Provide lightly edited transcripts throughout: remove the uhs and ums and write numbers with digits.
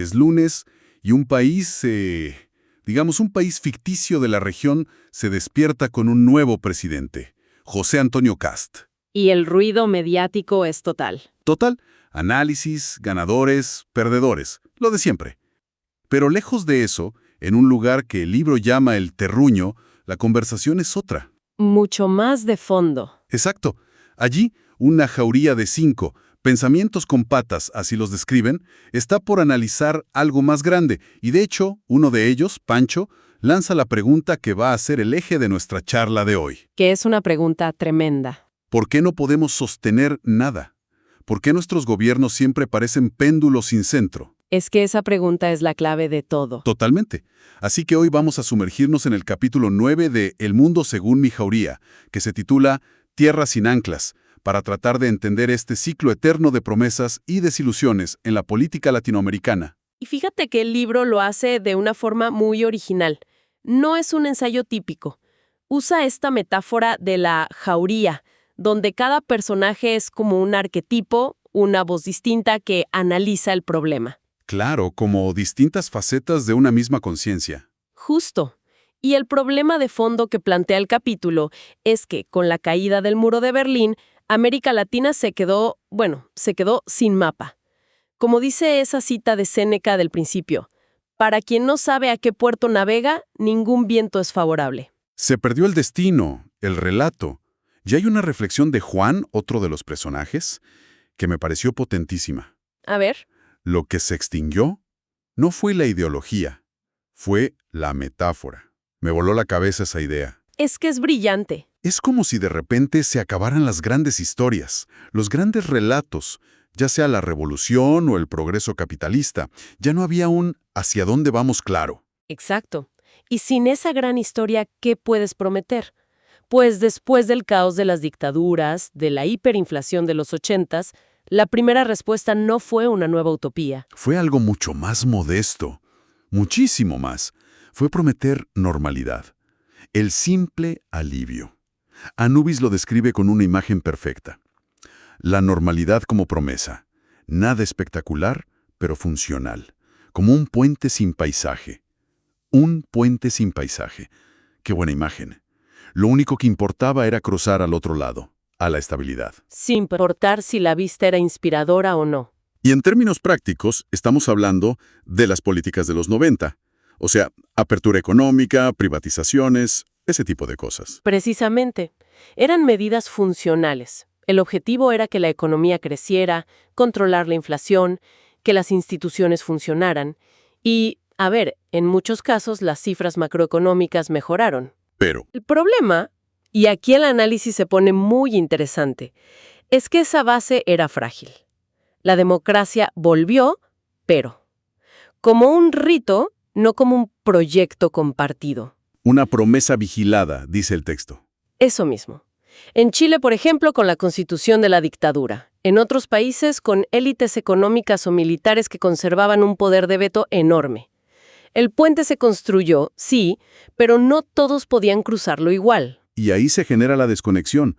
Es lunes y un país, digamos un país ficticio de la región, se despierta con un nuevo presidente, José Antonio Kast. Y el ruido mediático es total. Total, análisis, ganadores, perdedores, lo de siempre. Pero lejos de eso, en un lugar que el libro llama el terruño, la conversación es otra. Mucho más de fondo. Exacto. Allí, una jauría de 5, pensamientos con patas, así los describen, está por analizar algo más grande, y de hecho, uno de ellos, Pancho, lanza la pregunta que va a ser el eje de nuestra charla de hoy. Que es una pregunta tremenda. ¿Por qué no podemos sostener nada? ¿Por qué nuestros gobiernos siempre parecen péndulos sin centro? Es que esa pregunta es la clave de todo. Totalmente. Así que hoy vamos a sumergirnos en el capítulo 9 de El mundo según mi jauría, que se titula Tierra sin anclas, para tratar de entender este ciclo eterno de promesas y desilusiones en la política latinoamericana. Y fíjate que el libro lo hace de una forma muy original. No es un ensayo típico. Usa esta metáfora de la jauría, donde cada personaje es como un arquetipo, una voz distinta que analiza el problema. Claro, como distintas facetas de una misma conciencia. Justo. Y el problema de fondo que plantea el capítulo es que, con la caída del muro de Berlín, América Latina se quedó sin mapa. Como dice esa cita de Séneca del principio, para quien no sabe a qué puerto navega, ningún viento es favorable. Se perdió el destino, el relato. Y hay una reflexión de Juan, otro de los personajes, que me pareció potentísima. A ver. Lo que se extinguió no fue la ideología, fue la metáfora. Me voló la cabeza esa idea. Es que es brillante. Es como si de repente se acabaran las grandes historias, los grandes relatos, ya sea la revolución o el progreso capitalista. Ya no había un hacia dónde vamos claro. Exacto. Y sin esa gran historia, ¿qué puedes prometer? Pues después del caos de las dictaduras, de la hiperinflación de los 80s, la primera respuesta no fue una nueva utopía. Fue algo mucho más modesto, muchísimo más. Fue prometer normalidad, el simple alivio. Anubis lo describe con una imagen perfecta. La normalidad como promesa, nada espectacular, pero funcional, como un puente sin paisaje. Un puente sin paisaje. Qué buena imagen. Lo único que importaba era cruzar al otro lado, a la estabilidad. Sin importar si la vista era inspiradora o no. Y en términos prácticos, estamos hablando de las políticas de los 90. O sea, apertura económica, privatizaciones, ese tipo de cosas. Precisamente, eran medidas funcionales. El objetivo era que la economía creciera, controlar la inflación, que las instituciones funcionaran. Y, en muchos casos las cifras macroeconómicas mejoraron. Pero El problema, y aquí el análisis se pone muy interesante, es que esa base era frágil. La democracia volvió, pero como un rito, no como un proyecto compartido. una promesa vigilada, dice el texto. Eso mismo. En Chile, por ejemplo, con la constitución de la dictadura. En otros países, con élites económicas o militares que conservaban un poder de veto enorme. El puente se construyó, sí, pero no todos podían cruzarlo igual. Y ahí se genera la desconexión.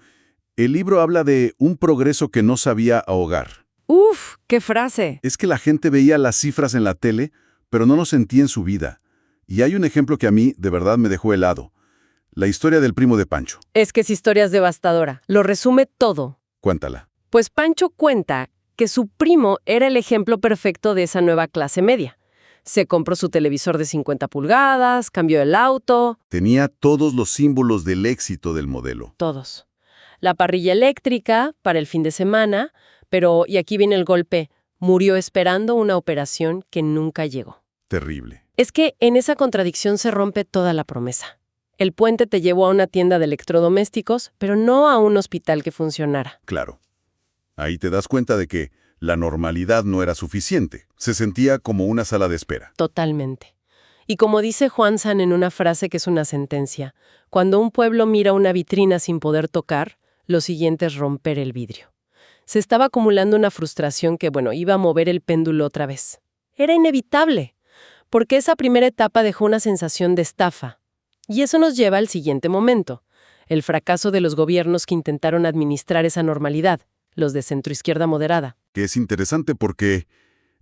El libro habla de un progreso que no sabía ahogar. ¡Uf! ¡Qué frase! Es que la gente veía las cifras en la tele, pero no lo sentía en su vida. Y hay un ejemplo que a mí, de verdad, me dejó helado. La historia del primo de Pancho. Es que esa historia es devastadora. Lo resume todo. Cuéntala. Pues Pancho cuenta que su primo era el ejemplo perfecto de esa nueva clase media. Se compró su televisor de 50 pulgadas, cambió el auto. Tenía todos los símbolos del éxito del modelo. Todos. La parrilla eléctrica para el fin de semana, pero, y aquí viene el golpe, murió esperando una operación que nunca llegó. Terrible. Es que en esa contradicción se rompe toda la promesa. El puente te llevó a una tienda de electrodomésticos, pero no a un hospital que funcionara. Claro. Ahí te das cuenta de que la normalidad no era suficiente. Se sentía como una sala de espera. Totalmente. Y como dice Juan San en una frase que es una sentencia, cuando un pueblo mira una vitrina sin poder tocar, lo siguiente es romper el vidrio. Se estaba acumulando una frustración que, iba a mover el péndulo otra vez. Era inevitable, porque esa primera etapa dejó una sensación de estafa. Y eso nos lleva al siguiente momento, el fracaso de los gobiernos que intentaron administrar esa normalidad, los de centroizquierda moderada. Que es interesante porque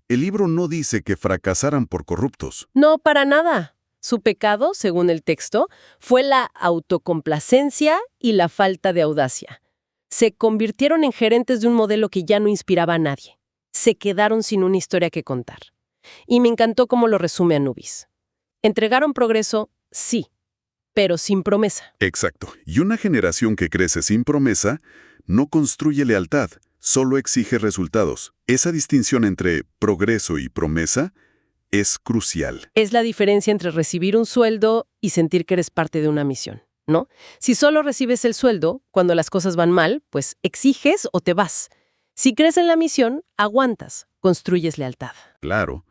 El libro no dice que fracasaran por corruptos. No, para nada. Su pecado, según el texto, fue la autocomplacencia y la falta de audacia. Se convirtieron en gerentes de un modelo que ya no inspiraba a nadie. Se quedaron sin una historia que contar. Y me encantó cómo lo resume Anubis. Entregaron progreso, sí, pero sin promesa. Exacto. Y una generación que crece sin promesa no construye lealtad, solo exige resultados. Esa distinción entre progreso y promesa es crucial. Es la diferencia entre recibir un sueldo y sentir que eres parte de una misión, ¿no? Si solo recibes el sueldo, cuando las cosas van mal, pues exiges o te vas. Si crees en la misión, aguantas, construyes lealtad. Claro.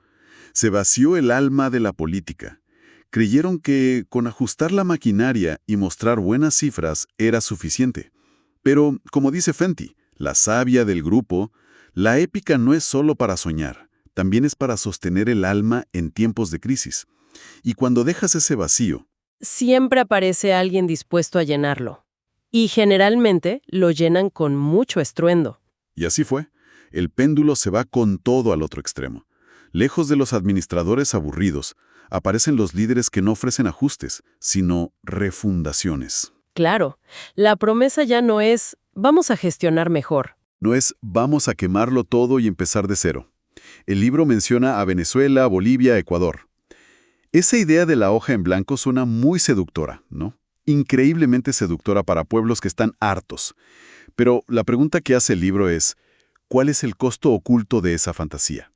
Se vació el alma de la política. Creyeron que con ajustar la maquinaria y mostrar buenas cifras era suficiente. Pero, como dice Fenty, la sabia del grupo, la épica no es solo para soñar, también es para sostener el alma en tiempos de crisis. Y cuando dejas ese vacío, Siempre aparece alguien dispuesto a llenarlo. Y generalmente lo llenan con mucho estruendo. y así fue, el péndulo se va con todo al otro extremo. Lejos de los administradores aburridos, aparecen los líderes que no ofrecen ajustes, sino refundaciones. Claro, la promesa ya no es vamos a gestionar mejor. No es vamos a quemarlo todo y empezar de cero. El libro menciona a Venezuela, Bolivia, Ecuador. Esa idea de la hoja en blanco suena muy seductora, ¿no? Increíblemente seductora para pueblos que están hartos. Pero la pregunta que hace el libro es, ¿cuál es el costo oculto de esa fantasía?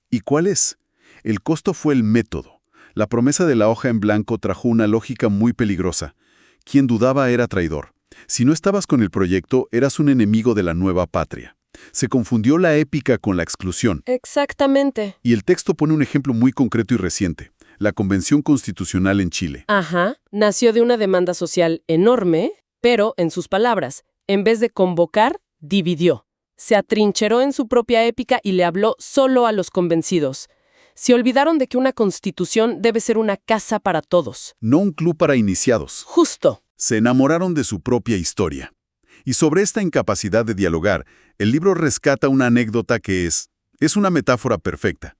¿Y cuál es? El costo fue el método. La promesa de la hoja en blanco trajo una lógica muy peligrosa. Quien dudaba era traidor. Si no estabas con el proyecto, eras un enemigo de la nueva patria. Se confundió la épica con la exclusión. Exactamente. Y el texto pone un ejemplo muy concreto y reciente, la Convención Constitucional en Chile. Ajá, nació de una demanda social enorme, pero, en sus palabras, en vez de convocar, dividió. Se atrincheró en su propia épica y le habló solo a los convencidos. Se olvidaron de que una constitución debe ser una casa para todos. No un club para iniciados. Justo. Se enamoraron de su propia historia. Y sobre esta incapacidad de dialogar, el libro rescata una anécdota que es una metáfora perfecta.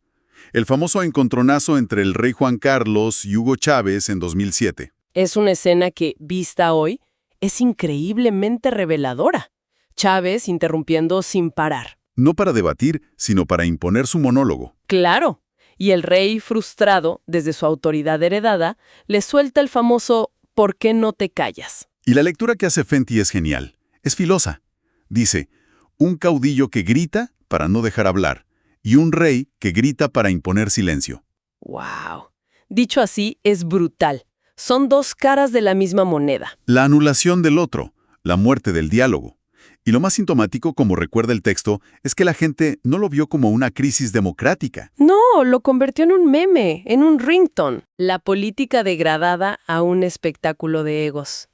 El famoso encontronazo entre el rey Juan Carlos y Hugo Chávez en 2007. Es una escena que, vista hoy, es increíblemente reveladora. Chávez interrumpiendo sin parar. No para debatir, sino para imponer su monólogo. Claro. Y el rey, frustrado, desde su autoridad heredada, le suelta el famoso ¿por qué no te callas? Y la lectura que hace Fenty es genial. Es filosa. Dice, un caudillo que grita para no dejar hablar y un rey que grita para imponer silencio. ¡Wow! Dicho así, es brutal. Son dos caras de la misma moneda. La anulación del otro, la muerte del diálogo. Y lo más sintomático, como recuerda el texto, es que la gente no lo vio como una crisis democrática. No, lo convirtió en un meme, en un ringtone. La política degradada a un espectáculo de egos.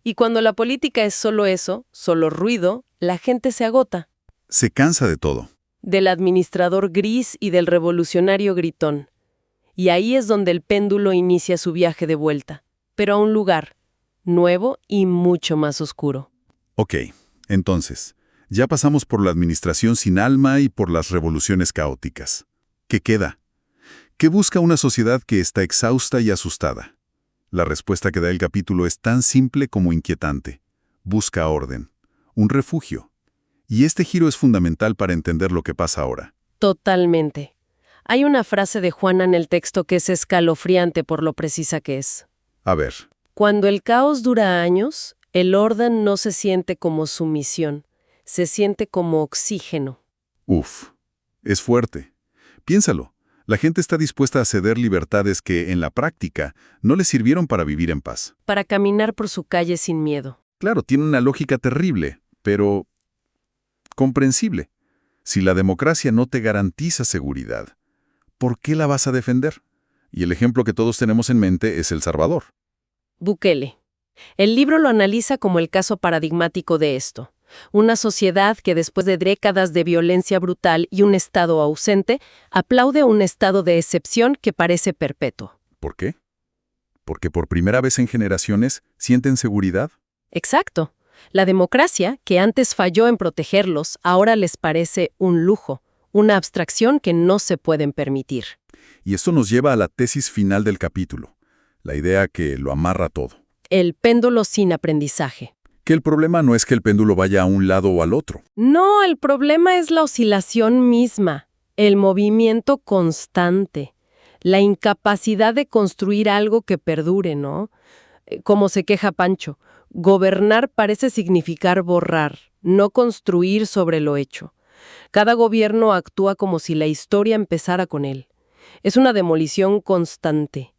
Y cuando la política es solo eso, solo ruido, la gente se agota. Se cansa de todo. Del administrador gris y del revolucionario gritón. Y ahí es donde el péndulo inicia su viaje de vuelta, pero a un lugar nuevo y mucho más oscuro. Ok, entonces, ya pasamos por la administración sin alma y por las revoluciones caóticas. ¿Qué queda? ¿Qué busca una sociedad que está exhausta y asustada? La respuesta que da el capítulo es tan simple como inquietante. Busca orden, un refugio. Y este giro es fundamental para entender lo que pasa ahora. Totalmente. Hay una frase de Juana en el texto que es escalofriante por lo precisa que es. A ver, Cuando el caos dura años, el orden no se siente como sumisión, se siente como oxígeno. es fuerte. Piénsalo, la gente está dispuesta a ceder libertades que, en la práctica, no le sirvieron para vivir en paz. Para caminar por su calle sin miedo. Claro, tiene una lógica terrible, pero comprensible. Si la democracia no te garantiza seguridad, ¿por qué la vas a defender? Y el ejemplo que todos tenemos en mente es El Salvador. Bukele. El libro lo analiza como el caso paradigmático de esto. Una sociedad que después de décadas de violencia brutal y un Estado ausente, aplaude un estado de excepción que parece perpetuo. ¿Por qué? Porque por primera vez en generaciones sienten seguridad. Exacto. La democracia, que antes falló en protegerlos, ahora les parece un lujo, una abstracción que no se pueden permitir. Y esto nos lleva a la tesis final del capítulo, la idea que lo amarra todo. El péndulo sin aprendizaje. Que el problema no es que el péndulo vaya a un lado o al otro. No, el problema es la oscilación misma, el movimiento constante, la incapacidad de construir algo que perdure, ¿no? Como se queja Pancho, gobernar parece significar borrar, no construir sobre lo hecho. Cada gobierno actúa como si la historia empezara con él. Es una demolición constante.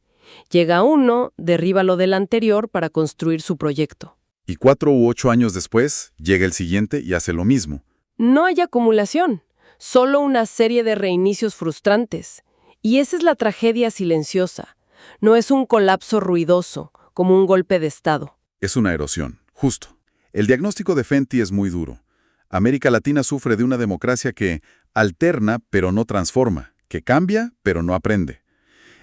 Llega uno, derriba lo del anterior para construir su proyecto. Y 4 u 8 años después, llega el siguiente y hace lo mismo. No hay acumulación, solo una serie de reinicios frustrantes. Y esa es la tragedia silenciosa. No es un colapso ruidoso, como un golpe de Estado. Es una erosión, justo. El diagnóstico de Fenty es muy duro. América Latina sufre de una democracia que alterna pero no transforma, que cambia pero no aprende.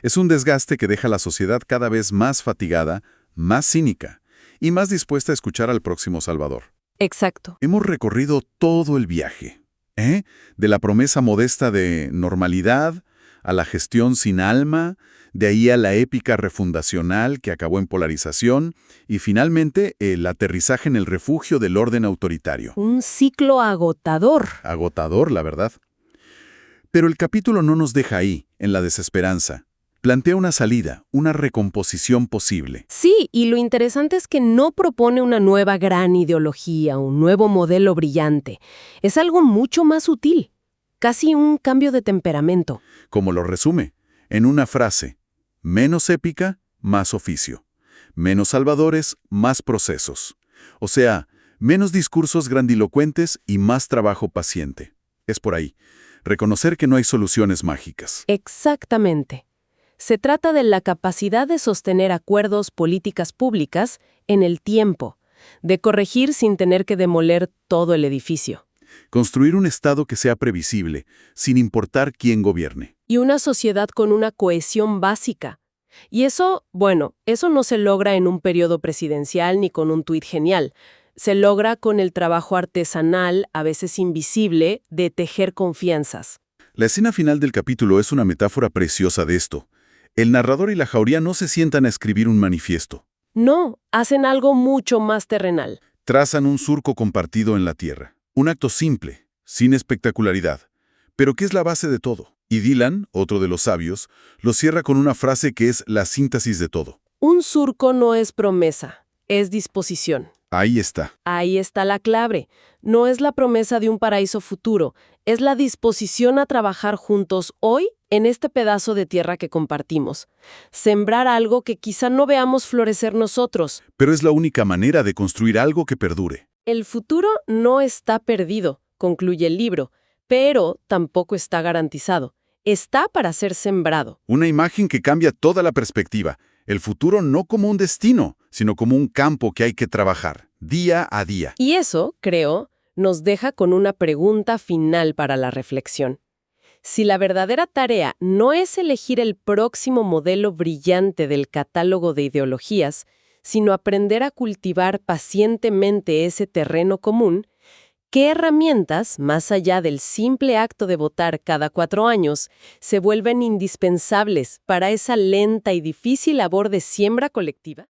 Es un desgaste que deja a la sociedad cada vez más fatigada, más cínica y más dispuesta a escuchar al próximo Salvador. Exacto. Hemos recorrido todo el viaje, de la promesa modesta de normalidad a la gestión sin alma, de ahí a la épica refundacional que acabó en polarización y finalmente el aterrizaje en el refugio del orden autoritario. Un ciclo agotador. Agotador, la verdad. Pero el capítulo no nos deja ahí, en la desesperanza. Plantea una salida, una recomposición posible. Sí, y lo interesante es que no propone una nueva gran ideología, un nuevo modelo brillante. Es algo mucho más sutil, casi un cambio de temperamento. Como lo resume, en una frase: menos épica, más oficio. Menos salvadores, más procesos. O sea, menos discursos grandilocuentes y más trabajo paciente. Es por ahí. Reconocer que no hay soluciones mágicas. Exactamente. Se trata de la capacidad de sostener acuerdos, políticas públicas en el tiempo, de corregir sin tener que demoler todo el edificio. Construir un Estado que sea previsible, sin importar quién gobierne. Y una sociedad con una cohesión básica. Y eso, bueno, eso no se logra en un periodo presidencial ni con un tuit genial. Se logra con el trabajo artesanal, a veces invisible, de tejer confianzas. La escena final del capítulo es una metáfora preciosa de esto. El narrador y la jauría no se sientan a escribir un manifiesto. No, hacen algo mucho más terrenal. Trazan un surco compartido en la tierra. Un acto simple, sin espectacularidad, pero que es la base de todo. Y Dylan, otro de los sabios, lo cierra con una frase que es la síntesis de todo. Un surco no es promesa, es disposición. Ahí está. Ahí está la clave. No es la promesa de un paraíso futuro, es la disposición a trabajar juntos hoy en este pedazo de tierra que compartimos. Sembrar algo que quizá no veamos florecer nosotros. Pero es la única manera de construir algo que perdure. El futuro no está perdido, concluye el libro, pero tampoco está garantizado. Está para ser sembrado. Una imagen que cambia toda la perspectiva. El futuro no como un destino, sino como un campo que hay que trabajar, día a día. Y eso, creo, nos deja con una pregunta final para la reflexión. Si la verdadera tarea no es elegir el próximo modelo brillante del catálogo de ideologías, sino aprender a cultivar pacientemente ese terreno común, ¿qué herramientas, más allá del simple acto de votar cada 4 años, se vuelven indispensables para esa lenta y difícil labor de siembra colectiva?